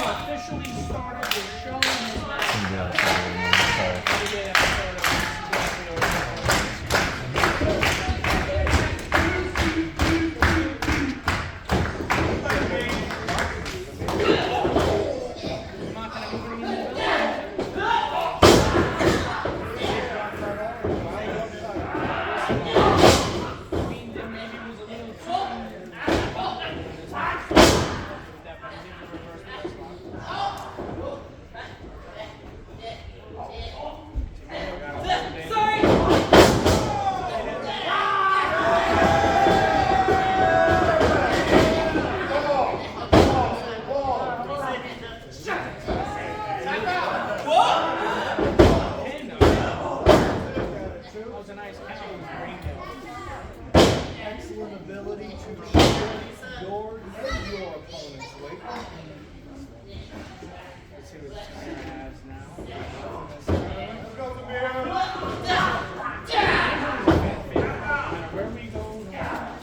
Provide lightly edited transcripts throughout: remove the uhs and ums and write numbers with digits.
Officially started the show. Excellent ability to shift your and your opponent's weight. Let's see what Tamir has now. Let's go, Tamir. Where we go now?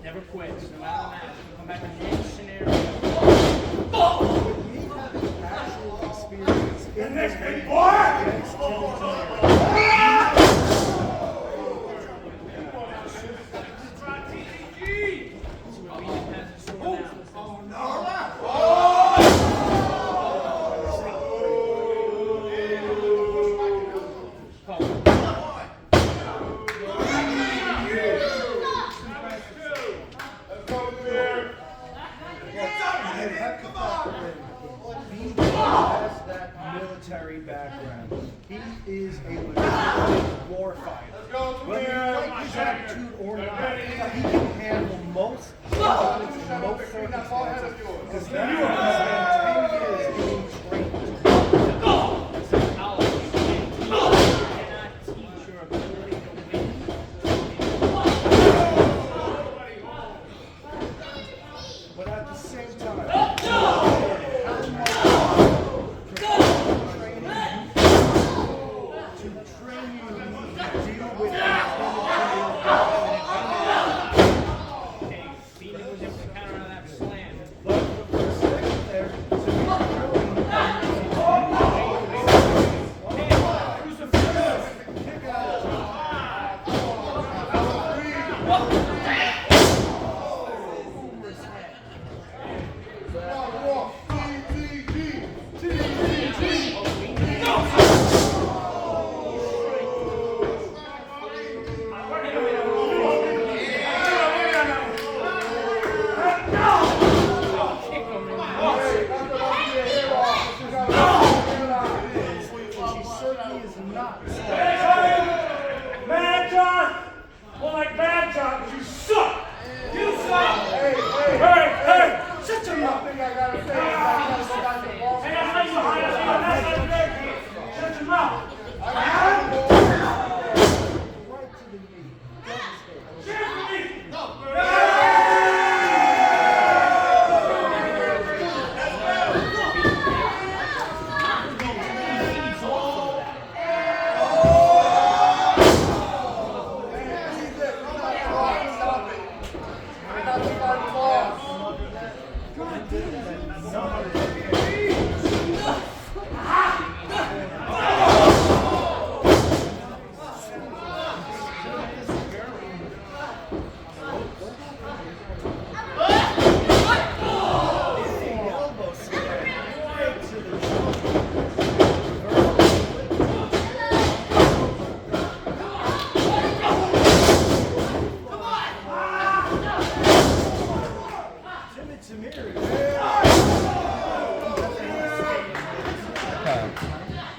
Never quits, no matter what. Come back in any scenario. Actual experience in this big boy against Timid military background. He is a legitimate war fighter. Whether you like his attitude or not, he can handle most opponents in most circumstances because that's what he spent 10 years being trained to do. But at the same time, how much training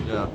Yeah.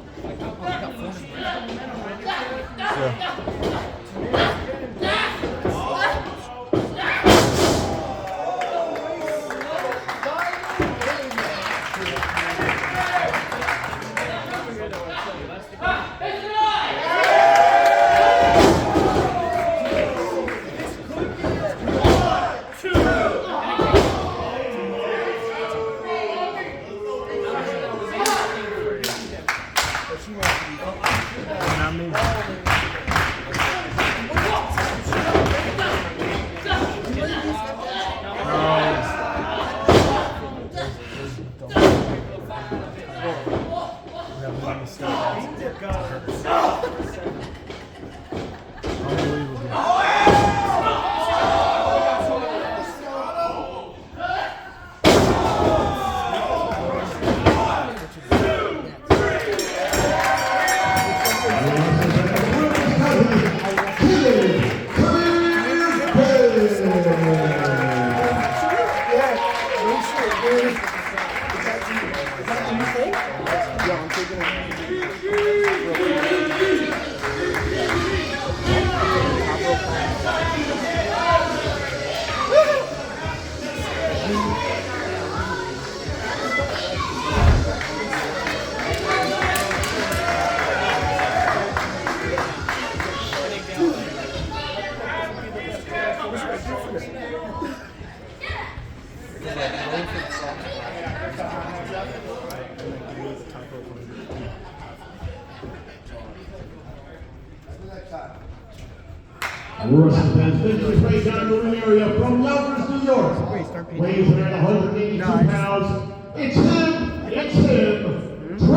This race down the ring area from Yonkers, New York. Weighs in at 182 pounds. It's him.